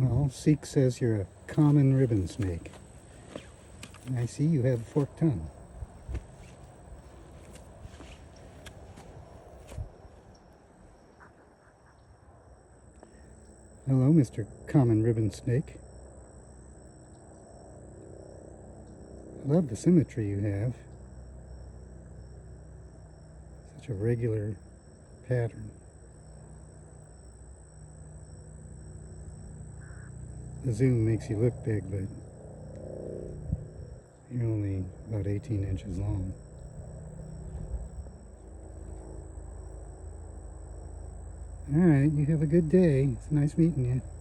Well, Seek says you're a common ribbon snake. And I see you have a forked tongue. Hello, Mr. Common Ribbon Snake. I love the symmetry you have. Such a regular pattern. The zoom makes you look big, but you're only about 18 inches long. Alright, you have a good day. It's nice meeting you.